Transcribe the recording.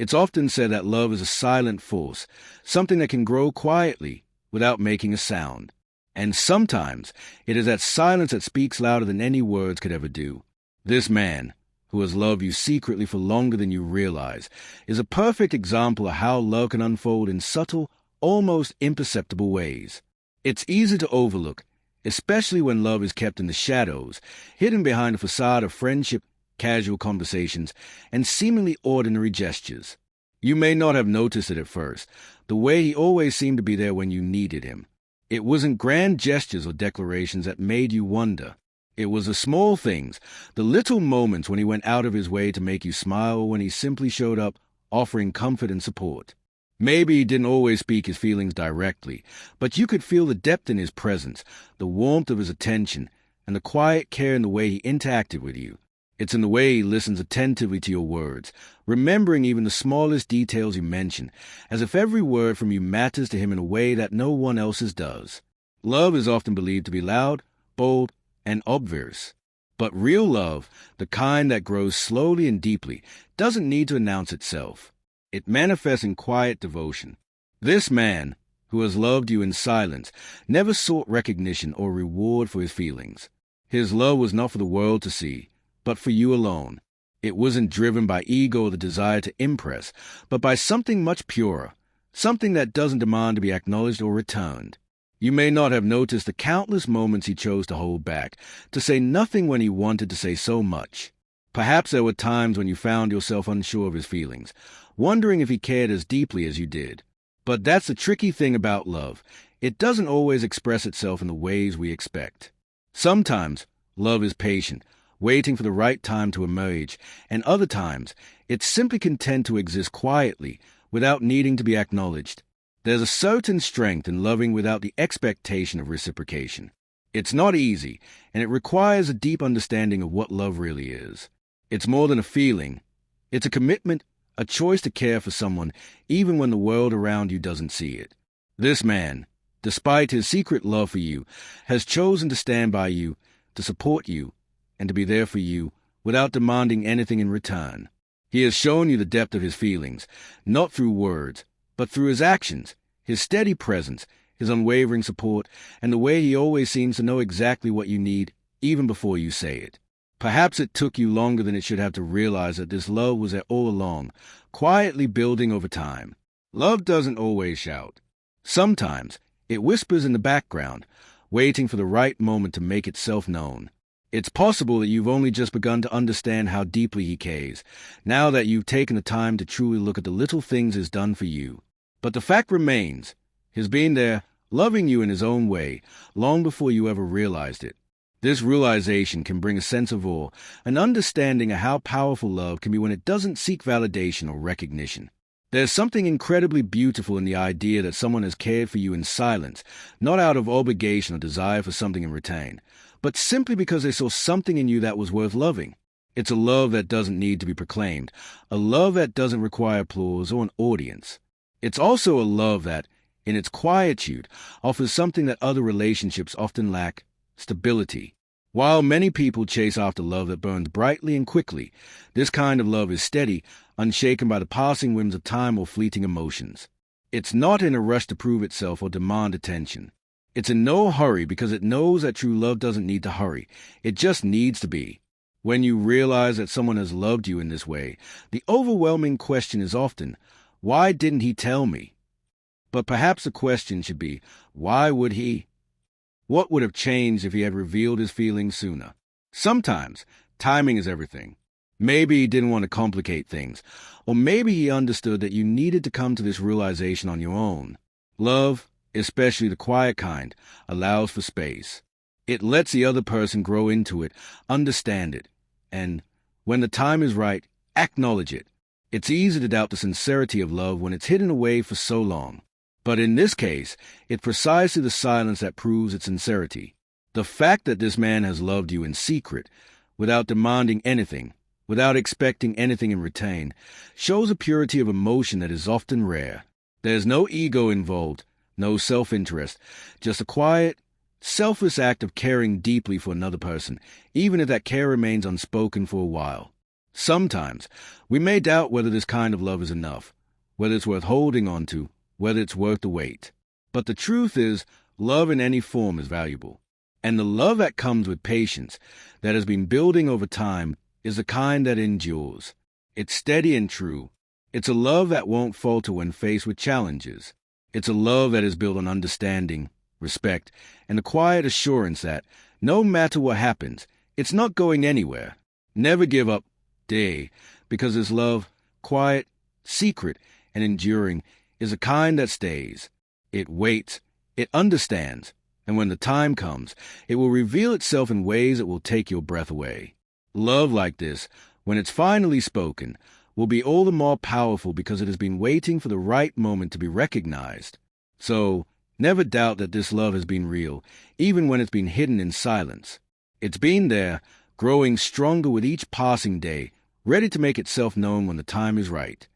It's often said that love is a silent force, something that can grow quietly without making a sound. And sometimes it is that silence that speaks louder than any words could ever do. This man, who has loved you secretly for longer than you realize, is a perfect example of how love can unfold in subtle, almost imperceptible ways. It's easy to overlook, especially when love is kept in the shadows, hidden behind a facade of friendship, casual conversations, and seemingly ordinary gestures. You may not have noticed it at first, the way he always seemed to be there when you needed him. It wasn't grand gestures or declarations that made you wonder. It was the small things, the little moments when he went out of his way to make you smile, or when he simply showed up, offering comfort and support. Maybe he didn't always speak his feelings directly, but you could feel the depth in his presence, the warmth of his attention, and the quiet care in the way he interacted with you. It's in the way he listens attentively to your words, remembering even the smallest details you mention, as if every word from you matters to him in a way that no one else's does. Love is often believed to be loud, bold, and obvious. But real love, the kind that grows slowly and deeply, doesn't need to announce itself. It manifests in quiet devotion. This man, who has loved you in silence, never sought recognition or reward for his feelings. His love was not for the world to see, but for you alone. It wasn't driven by ego or the desire to impress, but by something much purer, something that doesn't demand to be acknowledged or returned. You may not have noticed the countless moments he chose to hold back, to say nothing when he wanted to say so much. Perhaps there were times when you found yourself unsure of his feelings, wondering if he cared as deeply as you did. But that's the tricky thing about love. It doesn't always express itself in the ways we expect. Sometimes love is patient, waiting for the right time to emerge, and other times it's simply content to exist quietly without needing to be acknowledged. There's a certain strength in loving without the expectation of reciprocation. It's not easy, and it requires a deep understanding of what love really is. It's more than a feeling. It's a commitment, a choice to care for someone even when the world around you doesn't see it. This man, despite his secret love for you, has chosen to stand by you, to support you, and to be there for you without demanding anything in return. He has shown you the depth of his feelings, not through words, but through his actions, his steady presence, his unwavering support, and the way he always seems to know exactly what you need, even before you say it. Perhaps it took you longer than it should have to realize that this love was there all along, quietly building over time. Love doesn't always shout. Sometimes it whispers in the background, waiting for the right moment to make itself known. It's possible that you've only just begun to understand how deeply he cares, now that you've taken the time to truly look at the little things he's done for you. But the fact remains, he's been there, loving you in his own way, long before you ever realized it. This realization can bring a sense of awe, an understanding of how powerful love can be when it doesn't seek validation or recognition. There's something incredibly beautiful in the idea that someone has cared for you in silence, not out of obligation or desire for something in return, but simply because they saw something in you that was worth loving. It's a love that doesn't need to be proclaimed, a love that doesn't require applause or an audience. It's also a love that, in its quietude, offers something that other relationships often lack: stability. While many people chase after love that burns brightly and quickly, this kind of love is steady, unshaken by the passing whims of time or fleeting emotions. It's not in a rush to prove itself or demand attention. It's in no hurry because it knows that true love doesn't need to hurry. It just needs to be. When you realize that someone has loved you in this way, the overwhelming question is often, why didn't he tell me? But perhaps the question should be, why would he? What would have changed if he had revealed his feelings sooner? Sometimes, timing is everything. Maybe he didn't want to complicate things, or maybe he understood that you needed to come to this realization on your own. Love, especially the quiet kind, allows for space. It lets the other person grow into it, understand it, and, when the time is right, acknowledge it. It's easy to doubt the sincerity of love when it's hidden away for so long. But in this case, it's precisely the silence that proves its sincerity. The fact that this man has loved you in secret, without demanding anything, without expecting anything in return, shows a purity of emotion that is often rare. There's no ego involved, no self-interest, just a quiet, selfless act of caring deeply for another person, even if that care remains unspoken for a while. Sometimes we may doubt whether this kind of love is enough, whether it's worth holding on to, whether it's worth the wait. But the truth is, love in any form is valuable. And the love that comes with patience, that has been building over time, is the kind that endures. It's steady and true. It's a love that won't falter when faced with challenges. It's a love that is built on understanding, respect, and the quiet assurance that, no matter what happens, it's not going anywhere. Never give up, day, because this love, quiet, secret, and enduring, is a kind that stays. It waits, it understands, and when the time comes, it will reveal itself in ways that will take your breath away. Love like this, when it's finally spoken, will be all the more powerful because it has been waiting for the right moment to be recognized. So, never doubt that this love has been real, even when it's been hidden in silence. It's been there, growing stronger with each passing day, ready to make itself known when the time is right.